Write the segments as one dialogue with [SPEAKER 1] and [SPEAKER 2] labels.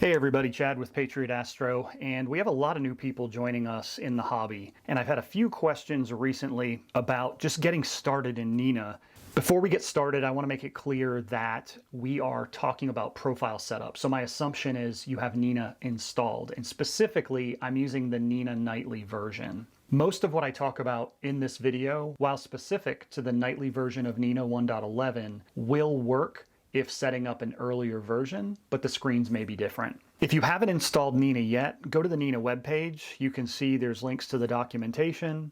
[SPEAKER 1] Hey everybody, Chad with Patriot Astro, and we have a lot of new people joining us in the hobby. And I've had a few questions recently about just getting started in Nina. Before we get started, I want to make it clear that we are talking about profile setup. So my assumption is you have Nina installed, and specifically, I'm using the Nina Nightly version. Most of what I talk about in this video, while specific to the nightly version of Nina 1.11, will work if setting up an earlier version, but the screens may be different. If you haven't installed Nina yet, go to the Nina webpage. You can see there's links to the documentation,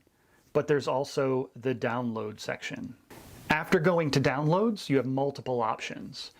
[SPEAKER 1] but there's also the download section. After going to downloads, you have multiple options.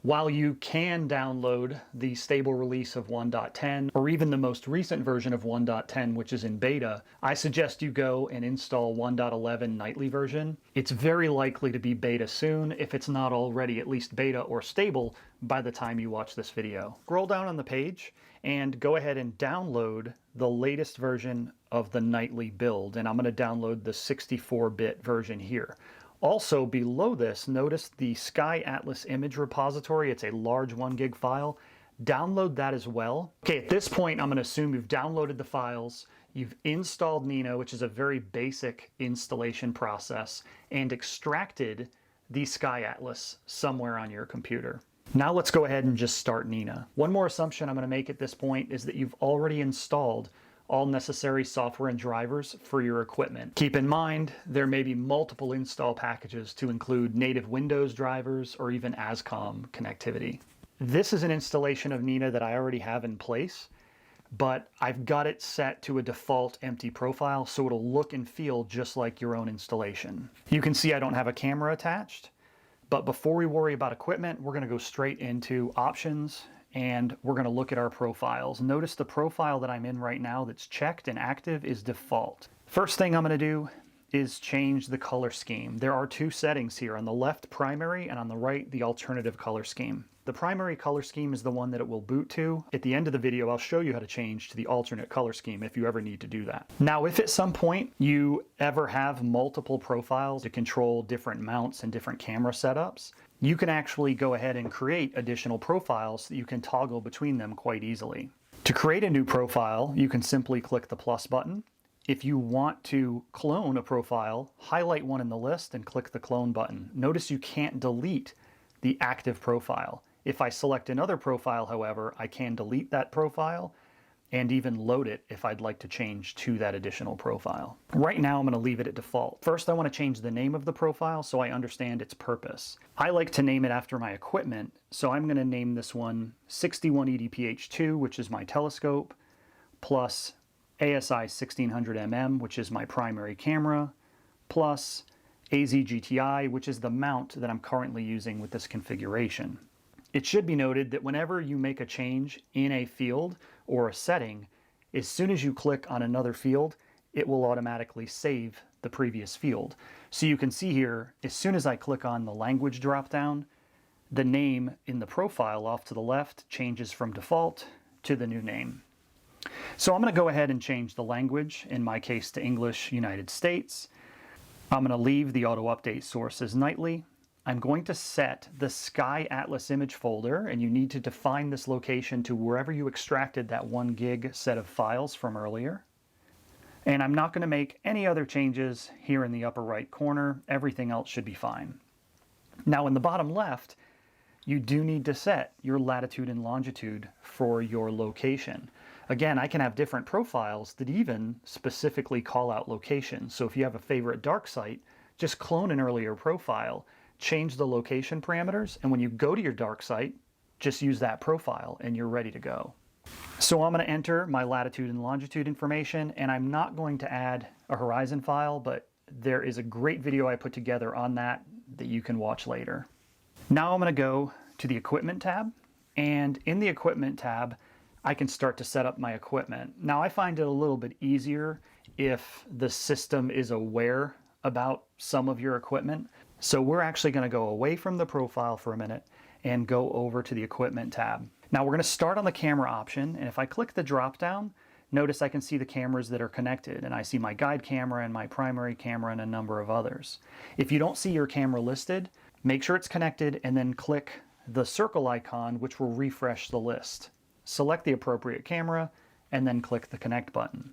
[SPEAKER 1] While you can download the stable release of 1.10 or even the most recent version of 1.10, which is in beta, I suggest you go and install 1.11 nightly version. It's very likely to be beta soon, if it's not already at least beta or stable by the time you watch this video. Scroll down on the page and go ahead and download the latest version of the nightly build, and I'm going to download the 64-bit version here. Also below this, notice the SkyAtlas image repository. It's a large 1 gig file. Download that as well. Okay, at this point, I'm going to assume you've downloaded the files, you've installed Nina, which is a very basic installation process, and extracted the SkyAtlas somewhere on your computer. Now let's go ahead and just start Nina. One more assumption I'm going to make at this point is that you've already installed all necessary software and drivers for your equipment. Keep in mind, there may be multiple install packages to include native Windows drivers or even ASCOM connectivity. This is an installation of Nina that I already have in place, but I've got it set to a default empty profile so it'll look and feel just like your own installation. You can see I don't have a camera attached, but before we worry about equipment, we're going to go straight into options and we're going to look at our profiles. Notice the profile that I'm in right now that's checked and active is default. First thing I'm going to do is change the color scheme. There are two settings here. On the left, primary, and on the right, the alternative color scheme. The primary color scheme is the one that it will boot to. At the end of the video, I'll show you how to change to the alternate color scheme if you ever need to do that. Now, if at some point you ever have multiple profiles to control different mounts and different camera setups, you can actually go ahead and create additional profiles that you can toggle between them quite easily. To create a new profile, you can simply click the plus button. If you want to clone a profile, highlight one in the list and click the clone button. Notice you can't delete the active profile. If I select another profile, however, I can delete that profile and even load it if I'd like to change to that additional profile. Right now, I'm going to leave it at default. First, I want to change the name of the profile so I understand its purpose. I like to name it after my equipment, so I'm going to name this one 61EDPH2, which is my telescope, plus ASI 1600mm, which is my primary camera, plus AZGTI, which is the mount that I'm currently using with this configuration. It should be noted that whenever you make a change in a field or a setting, as soon as you click on another field, it will automatically save the previous field. So you can see here, as soon as I click on the language dropdown, the name in the profile off to the left changes from default to the new name. So I'm going to go ahead and change the language, in my case to English United States. I'm going to leave the auto update source as nightly. I'm going to set the SkyAtlas image folder, and you need to define this location to wherever you extracted that 1 gig set of files from earlier. And I'm not going to make any other changes here in the upper right corner. Everything else should be fine. Now in the bottom left, you do need to set your latitude and longitude for your location. Again, I can have different profiles that even specifically call out locations. So if you have a favorite dark site, just clone an earlier profile, change the location parameters, and when you go to your dark site, just use that profile and you're ready to go. So I'm going to enter my latitude and longitude information, and I'm not going to add a horizon file, but there is a great video I put together on that you can watch later. Now I'm going to go to the equipment tab, and in the equipment tab, I can start to set up my equipment. Now I find it a little bit easier if the system is aware about some of your equipment. So we're actually going to go away from the profile for a minute and go over to the equipment tab. Now we're going to start on the camera option, and if I click the drop down, notice I can see the cameras that are connected, and I see my guide camera and my primary camera and a number of others. If you don't see your camera listed, make sure it's connected and then click the circle icon, which will refresh the list. select the appropriate camera, and then click the connect button.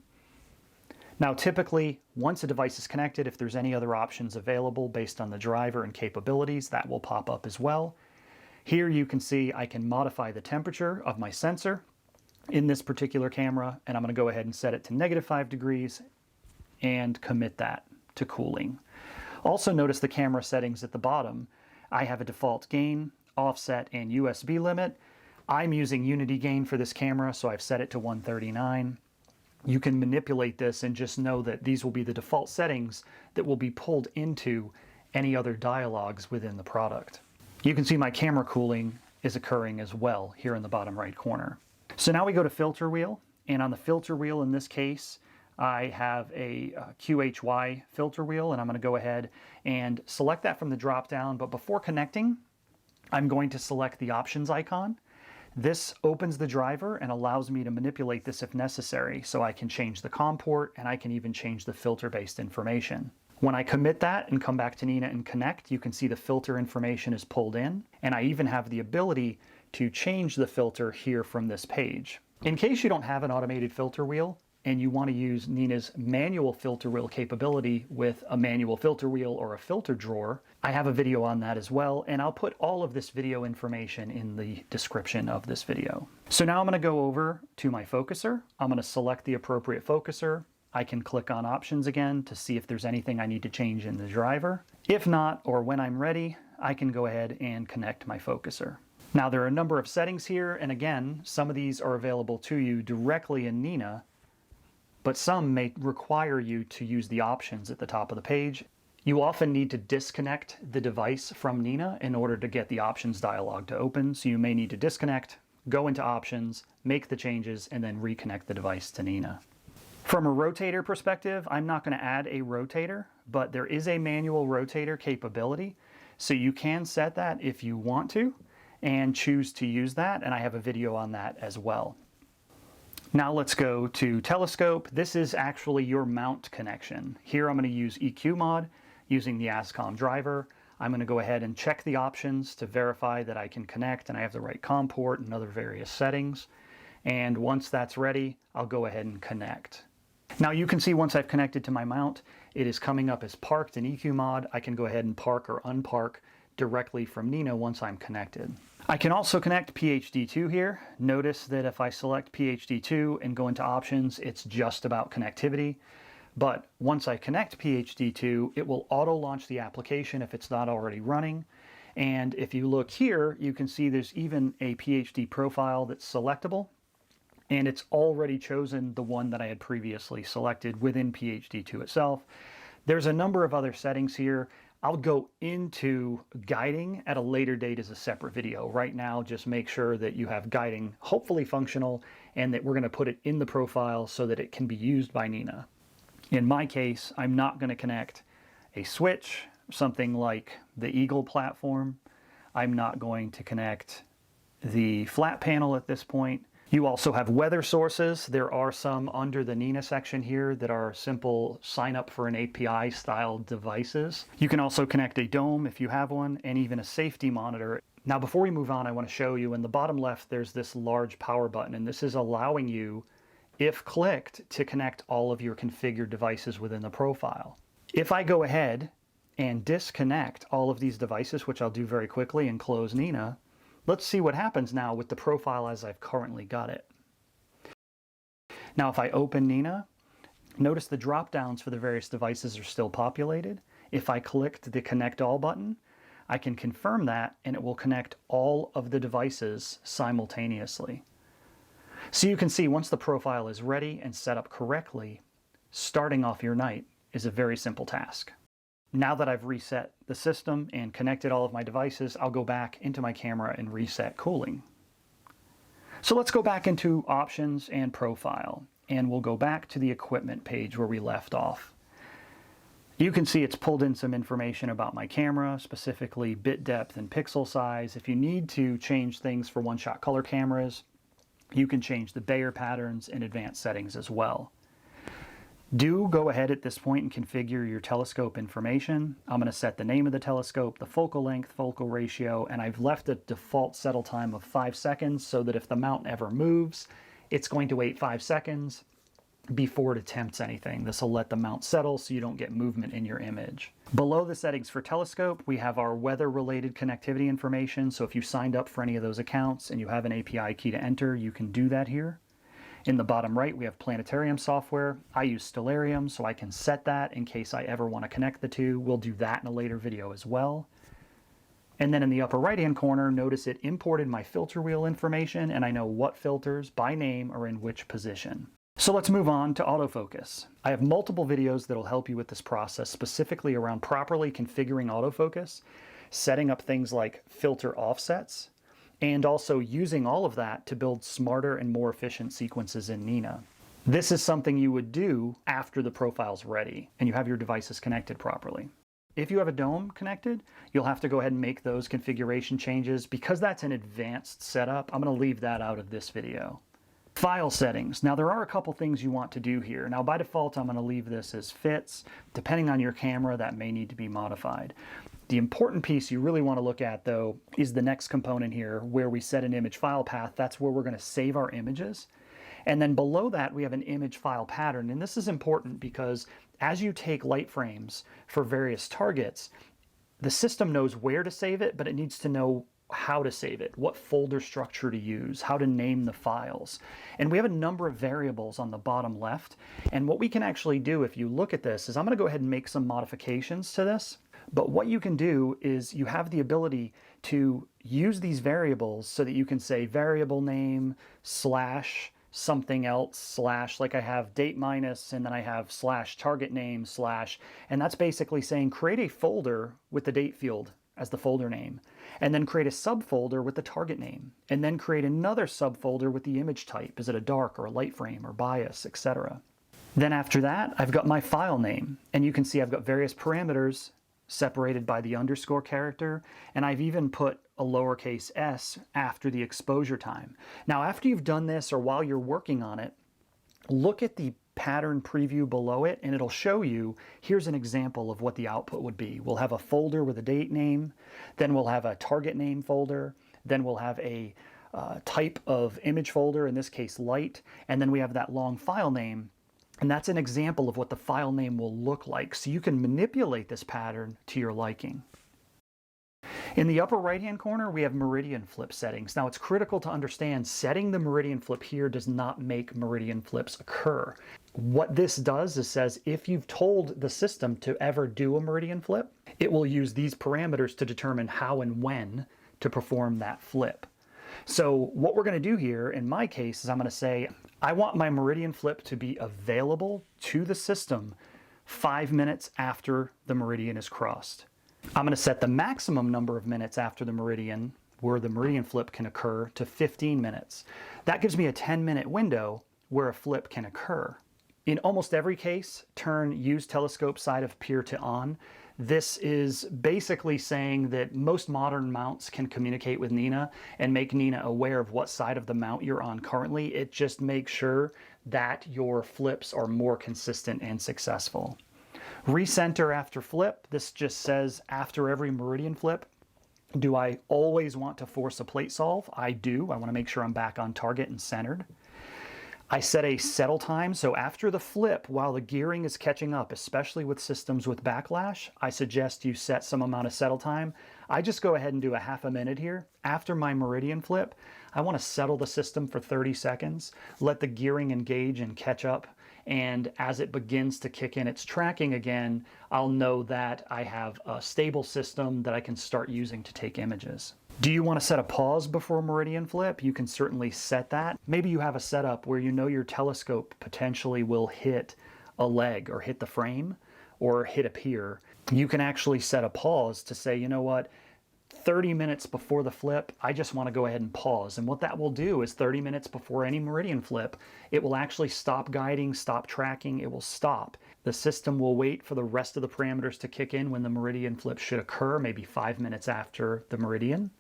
[SPEAKER 1] Now typically, once a device is connected, if there's any other options available based on the driver and capabilities, that will pop up as well. Here you can see I can modify the temperature of my sensor in this particular camera, and I'm going to go ahead and set it to -5 degrees and commit that to cooling. Also notice the camera settings at the bottom. I have a default gain, offset, and USB limit. I'm using unity gain for this camera, so I've set it to 139. You can manipulate this and just know that these will be the default settings that will be pulled into any other dialogues within the product. You can see my camera cooling is occurring as well here in the bottom right corner. So now we go to filter wheel, and on the filter wheel in this case, I have a QHY filter wheel, and I'm going to go ahead and select that from the drop down. But before connecting, I'm going to select the options icon. This opens the driver and allows me to manipulate this if necessary, so I can change the COM port and I can even change the filter-based information. When I commit that and come back to Nina and connect, you can see the filter information is pulled in, and I even have the ability to change the filter here from this page. In case you don't have an automated filter wheel and you want to use Nina's manual filter wheel capability with a manual filter wheel or a filter drawer, I have a video on that as well, and I'll put all of this video information in the description of this video. So now I'm going to go over to my focuser. I'm going to select the appropriate focuser. I can click on options again to see if there's anything I need to change in the driver. If not, or when I'm ready, I can go ahead and connect my focuser. Now there are a number of settings here, and again, some of these are available to you directly in Nina, but some may require you to use the options at the top of the page. You often need to disconnect the device from Nina in order to get the options dialog to open, so you may need to disconnect, go into options, make the changes, and then reconnect the device to Nina. From a rotator perspective, I'm not going to add a rotator, but there is a manual rotator capability, so you can set that if you want to and choose to use that, and I have a video on that as well. Now let's go to telescope. This is actually your mount connection. Here I'm going to use EQ mod using the ASCOM driver. I'm going to go ahead and check the options to verify that I can connect and I have the right COM port and other various settings. And once that's ready, I'll go ahead and connect. Now you can see once I've connected to my mount, it is coming up as parked in EQ mod. I can go ahead and park or unpark directly from Nina once I'm connected. I can also connect PHD2 here. Notice that if I select PHD2 and go into options, it's just about connectivity. But once I connect PHD2, it will auto launch the application if it's not already running. And if you look here, you can see there's even a PHD profile that's selectable. And it's already chosen the one that I had previously selected within PHD2 itself. There's a number of other settings here. I'll go into guiding at a later date as a separate video. Right now, just make sure that you have guiding hopefully functional and that we're going to put it in the profile so that it can be used by Nina. In my case, I'm not going to connect a switch, something like the Eagle platform. I'm not going to connect the flat panel at this point. You also have weather sources. There are some under the Nina section here that are simple sign up for an API style devices. You can also connect a dome if you have one, and even a safety monitor. Now before we move on, I want to show you in the bottom left there's this large power button, and this is allowing you, if clicked, to connect all of your configured devices within the profile. If I go ahead and disconnect all of these devices, which I'll do very quickly, and close Nina, let's see what happens now with the profile as I've currently got it. Now if I open Nina, notice the drop downs for the various devices are still populated. If I clicked the Connect All button, I can confirm that and it will connect all of the devices simultaneously. So you can see once the profile is ready and set up correctly, starting off your night is a very simple task. Now that I've reset the system and connected all of my devices, I'll go back into my camera and reset cooling. So let's go back into options and profile, and we'll go back to the equipment page where we left off. You can see it's pulled in some information about my camera, specifically bit depth and pixel size. If you need to change things for one-shot color cameras, you can change the Bayer patterns and advanced settings as well. Do go ahead at this point and configure your telescope information. I'm going to set the name of the telescope, the focal length, focal ratio, and I've left a default settle time of 5 seconds so that if the mount ever moves, it's going to wait 5 seconds before it attempts anything. This will let the mount settle so you don't get movement in your image. Below the settings for telescope, we have our weather-related connectivity information. So if you signed up for any of those accounts and you have an API key to enter, you can do that here. In the bottom right, we have planetarium software. I use Stellarium, so I can set that in case I ever want to connect the two. We'll do that in a later video as well. And then in the upper right-hand corner, notice it imported my filter wheel information, and I know what filters by name are in which position. So let's move on to autofocus. I have multiple videos that'll help you with this process, specifically around properly configuring autofocus, setting up things like filter offsets, and also using all of that to build smarter and more efficient sequences in Nina. This is something you would do after the profile's ready and you have your devices connected properly. If you have a dome connected, you'll have to go ahead and make those configuration changes. Because that's an advanced setup, I'm going to leave that out of this video. File settings. Now there are a couple things you want to do here. Now by default, I'm going to leave this as fits. Depending on your camera, that may need to be modified. The important piece you really want to look at, though, is the next component here where we set an image file path. That's where we're going to save our images. And then below that, we have an image file pattern. And this is important because as you take light frames for various targets, the system knows where to save it, but it needs to know how to save it, what folder structure to use, how to name the files. And we have a number of variables on the bottom left. And what we can actually do if you look at this is I'm going to go ahead and make some modifications to this. But what you can do is you have the ability to use these variables so that you can say variable name slash something else slash, like I have date minus, and then I have slash target name slash, and that's basically saying create a folder with the date field as the folder name, and then create a subfolder with the target name, and then create another subfolder with the image type. Is it a dark or a light frame or bias, etc. Then after that, I've got my file name, and you can see I've got various parameters separated by the underscore character, and I've even put a lowercase s after the exposure time. Now, after you've done this or while you're working on it, look at the pattern preview below it, and it'll show you, here's an example of what the output would be. We'll have a folder with a date name, then we'll have a target name folder, then we'll have a type of image folder, in this case light, and then we have that long file name. And that's an example of what the file name will look like. So you can manipulate this pattern to your liking. In the upper right-hand corner, we have Meridian flip settings. Now it's critical to understand setting the Meridian flip here does not make Meridian flips occur. What this does is says if you've told the system to ever do a Meridian flip, it will use these parameters to determine how and when to perform that flip. So what we're going to do here, in my case, is I'm going to say, I want my Meridian flip to be available to the system 5 minutes after the meridian is crossed. I'm going to set the maximum number of minutes after the meridian, where the Meridian flip can occur, to 15 minutes. That gives me a 10-minute window where a flip can occur. In almost every case, turn use telescope side of peer to on. This is basically saying that most modern mounts can communicate with Nina and make Nina aware of what side of the mount you're on currently. It just makes sure that your flips are more consistent and successful. Recenter after flip. This just says after every Meridian flip, do I always want to force a plate solve? I do. I want to make sure I'm back on target and centered. I set a settle time, so after the flip, while the gearing is catching up, especially with systems with backlash, I suggest you set some amount of settle time. I just go ahead and do a half a minute here. After my Meridian flip, I want to settle the system for 30 seconds, let the gearing engage and catch up, and as it begins to kick in its tracking again, I'll know that I have a stable system that I can start using to take images. Do you want to set a pause before Meridian flip? You can certainly set that. Maybe you have a setup where you know your telescope potentially will hit a leg or hit the frame or hit a pier. You can actually set a pause to say, you know what, 30 minutes before the flip, I just want to go ahead and pause. And what that will do is 30 minutes before any Meridian flip, it will actually stop guiding, stop tracking, it will stop. The system will wait for the rest of the parameters to kick in when the Meridian flip should occur, maybe 5 minutes after the Meridian.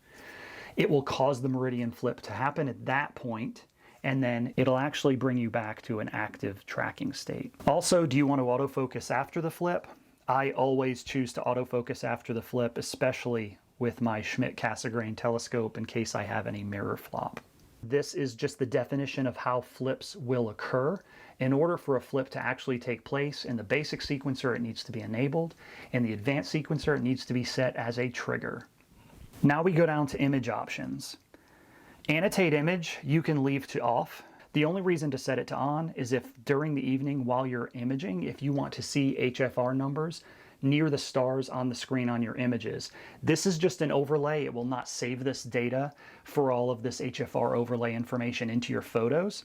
[SPEAKER 1] It will cause the Meridian flip to happen at that point, and then it'll actually bring you back to an active tracking state. Also, do you want to autofocus after the flip? I always choose to autofocus after the flip, especially with my Schmidt-Cassegrain telescope in case I have any mirror flop. This is just the definition of how flips will occur. In order for a flip to actually take place, in the basic sequencer it needs to be enabled. In the advanced sequencer it needs to be set as a trigger. Now we go down to image options. Annotate image you can leave to off. The only reason to set it to on is if during the evening while you're imaging, if you want to see HFR numbers near the stars on the screen on your images. This is just an overlay. It will not save this data for all of this HFR overlay information into your photos.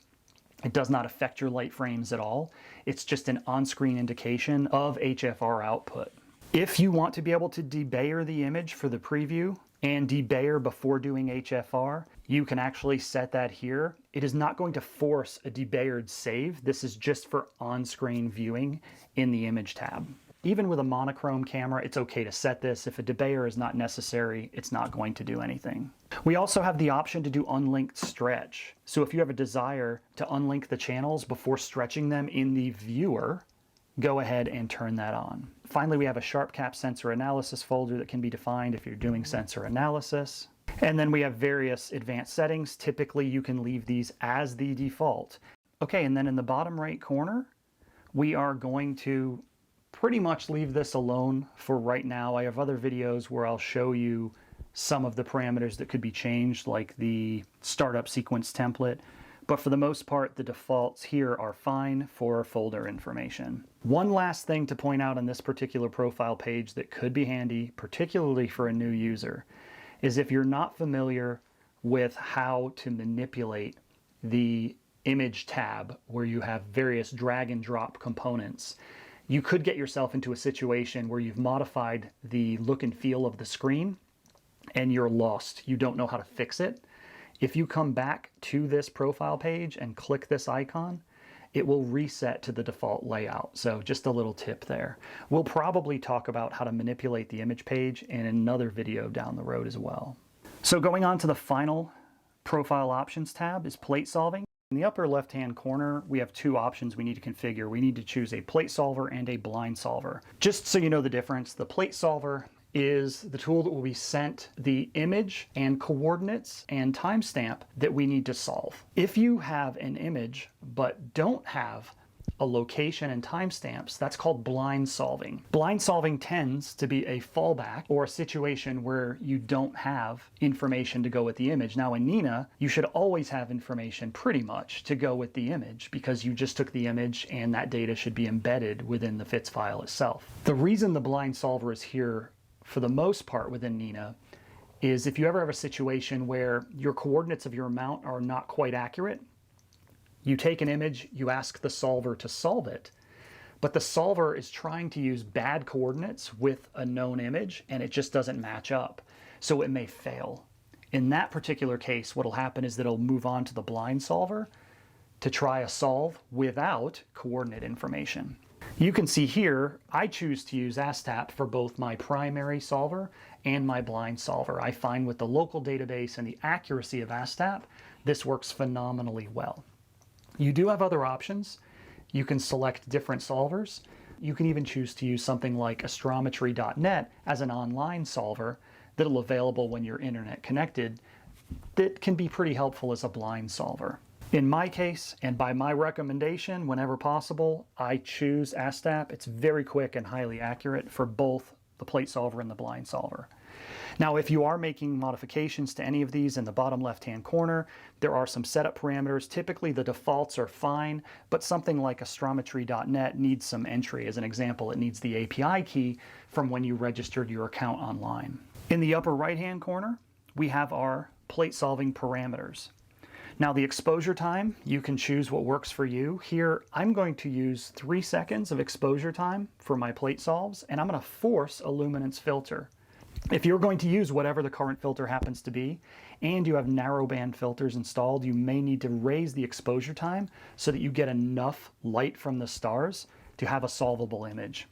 [SPEAKER 1] It does not affect your light frames at all. It's just an on-screen indication of HFR output. If you want to be able to debayer the image for the preview and debayer before doing HFR, you can actually set that here. It is not going to force a debayered save. This is just for on-screen viewing in the image tab. Even with a monochrome camera, it's okay to set this. If a debayer is not necessary, it's not going to do anything. We also have the option to do unlinked stretch. So if you have a desire to unlink the channels before stretching them in the viewer, go ahead and turn that on. Finally, we have a SharpCap sensor analysis folder that can be defined if you're doing sensor analysis. And then we have various advanced settings. Typically, you can leave these as the default. Okay, and then in the bottom right corner, we are going to pretty much leave this alone for right now. I have other videos where I'll show you some of the parameters that could be changed, like the startup sequence template. But for the most part, the defaults here are fine for folder information. One last thing to point out on this particular profile page that could be handy, particularly for a new user, is if you're not familiar with how to manipulate the image tab where you have various drag and drop components, you could get yourself into a situation where you've modified the look and feel of the screen and you're lost. You don't know how to fix it. If you come back to this profile page and click this icon, it will reset to the default layout. So just a little tip there. We'll probably talk about how to manipulate the image page in another video down the road as well. So going on to the final profile options tab is plate solving. In the upper left-hand corner, we have two options we need to configure. We need to choose a plate solver and a blind solver. Just so you know the difference, the plate solver is the tool that will be sent the image and coordinates and timestamp that we need to solve. If you have an image but don't have a location and timestamps, that's called blind solving. Blind solving tends to be a fallback or a situation where you don't have information to go with the image. Now in Nina, you should always have information pretty much to go with the image because you just took the image and that data should be embedded within the FITS file itself. The reason the blind solver is here for the most part within Nina is if you ever have a situation where your coordinates of your mount are not quite accurate, you take an image, you ask the solver to solve it, but the solver is trying to use bad coordinates with a known image and it just doesn't match up. So it may fail. In that particular case, what'll happen is that it'll move on to the blind solver to try a solve without coordinate information. You can see here, I choose to use ASTAP for both my primary solver and my blind solver. I find with the local database and the accuracy of ASTAP, this works phenomenally well. You do have other options. You can select different solvers. You can even choose to use something like astrometry.net as an online solver that'll available when you're internet connected that can be pretty helpful as a blind solver. In my case, and by my recommendation, whenever possible, I choose ASTAP. It's very quick and highly accurate for both the plate solver and the blind solver. Now, if you are making modifications to any of these in the bottom left-hand corner, there are some setup parameters. Typically, the defaults are fine, but something like astrometry.net needs some entry. As an example, it needs the API key from when you registered your account online. In the upper right-hand corner, we have our plate solving parameters. Now the exposure time, you can choose what works for you. Here, I'm going to use 3 seconds of exposure time for my plate solves, and I'm going to force a luminance filter. If you're going to use whatever the current filter happens to be, and you have narrowband filters installed, you may need to raise the exposure time so that you get enough light from the stars to have a solvable image.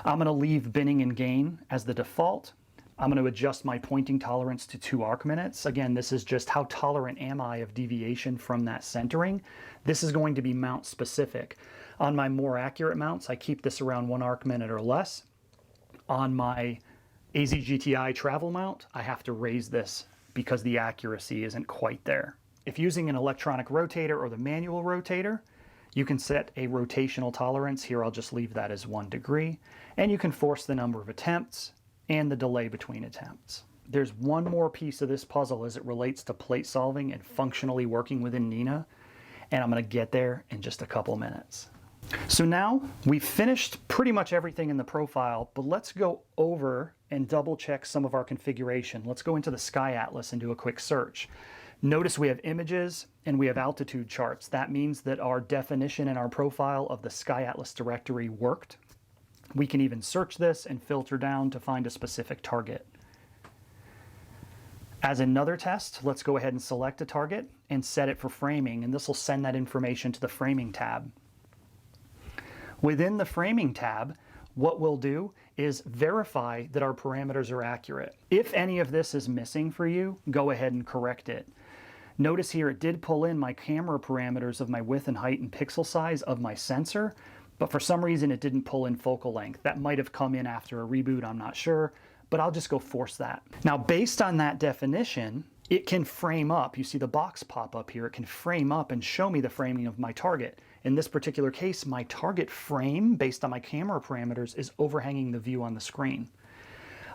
[SPEAKER 1] I'm going to leave binning and gain as the default, I'm going to adjust my pointing tolerance to 2 arc minutes. Again, this is just how tolerant am I of deviation from that centering. This is going to be mount specific. On my more accurate mounts, I keep this around 1 arc minute or less. On my AZGTI travel mount, I have to raise this because the accuracy isn't quite there. If using an electronic rotator or the manual rotator, you can set a rotational tolerance. Here I'll just leave that as 1 degree, and you can force the number of attempts and the delay between attempts. There's one more piece of this puzzle as it relates to plate solving and functionally working within Nina, and I'm going to get there in just a couple minutes. So now we've finished pretty much everything in the profile, but let's go over and double check some of our configuration. Let's go into the SkyAtlas and do a quick search. Notice we have images and we have altitude charts. That means that our definition in our profile of the SkyAtlas directory worked. We can even search this and filter down to find a specific target. As another test, let's go ahead and select a target and set it for framing, and this will send that information to the framing tab. Within the framing tab, what we'll do is verify that our parameters are accurate. If any of this is missing for you, go ahead and correct it. Notice here it did pull in my camera parameters of my width and height and pixel size of my sensor, but for some reason it didn't pull in focal length. That might have come in after a reboot, I'm not sure, but I'll just go force that. Now, based on that definition, it can frame up. You see the box pop up here. It can frame up and show me the framing of my target. In this particular case, my target frame, based on my camera parameters, is overhanging the view on the screen.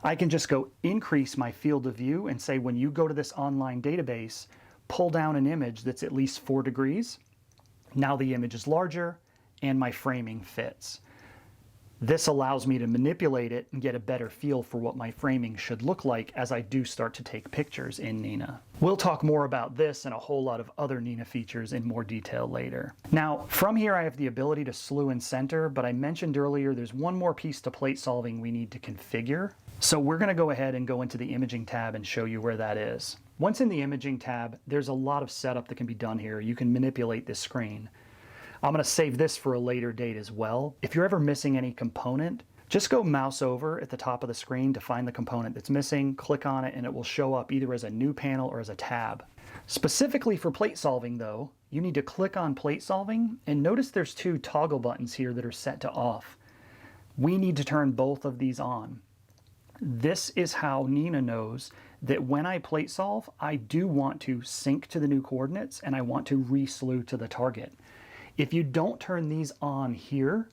[SPEAKER 1] I can just go increase my field of view and say, when you go to this online database, pull down an image that's at least 4 degrees. Now the image is larger and my framing fits. This allows me to manipulate it and get a better feel for what my framing should look like as I do start to take pictures in Nina. We'll talk more about this and a whole lot of other Nina features in more detail later. Now, from here I have the ability to slew and center, but I mentioned earlier there's one more piece to plate solving we need to configure. So we're going to go ahead and go into the imaging tab and show you where that is. Once in the imaging tab, there's a lot of setup that can be done here. You can manipulate this screen. I'm going to save this for a later date as well. If you're ever missing any component, just go mouse over at the top of the screen to find the component that's missing, click on it, and it will show up either as a new panel or as a tab. Specifically for plate solving though, you need to click on plate solving, and notice there's 2 toggle buttons here that are set to off. We need to turn both of these on. This is how Nina knows that when I plate solve, I do want to sync to the new coordinates and I want to re-slew to the target. If you don't turn these on here,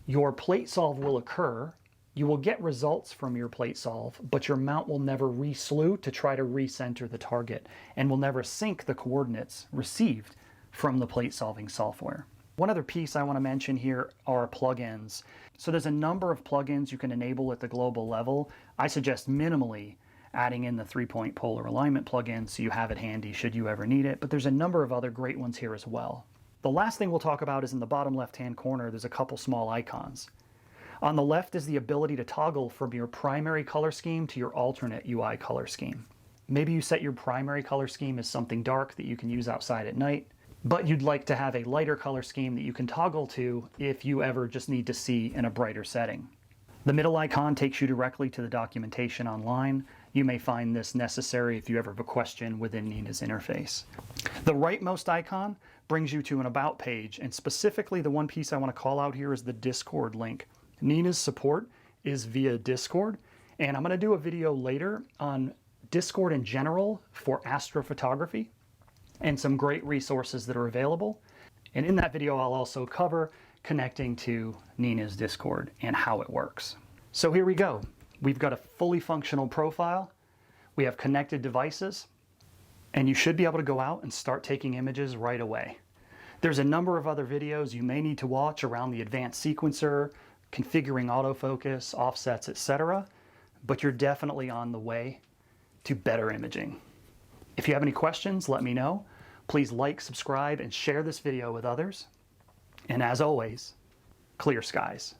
[SPEAKER 1] your plate solve will occur. You will get results from your plate solve, but your mount will never re-slew to try to recenter the target and will never sync the coordinates received from the plate solving software. One other piece I want to mention here are plugins. So there's a number of plugins you can enable at the global level. I suggest minimally adding in the 3-point polar alignment plugin so you have it handy should you ever need it, but there's a number of other great ones here as well. The last thing we'll talk about is in the bottom left-hand corner, there's a couple small icons. On the left is the ability to toggle from your primary color scheme to your alternate UI color scheme. Maybe you set your primary color scheme as something dark that you can use outside at night, but you'd like to have a lighter color scheme that you can toggle to if you ever just need to see in a brighter setting. The middle icon takes you directly to the documentation online. You may find this necessary if you ever have a question within Nina's interface. The rightmost icon brings you to an About page, and specifically the one piece I want to call out here is the Discord link. Nina's support is via Discord, and I'm going to do a video later on Discord in general for astrophotography and some great resources that are available. And in that video I'll also cover connecting to Nina's Discord and how it works. So here we go. We've got a fully functional profile. We have connected devices, and you should be able to go out and start taking images right away. There's a number of other videos you may need to watch around the advanced sequencer, configuring autofocus, offsets, etc., but you're definitely on the way to better imaging. If you have any questions, let me know. Please like, subscribe, and share this video with others. And as always, clear skies.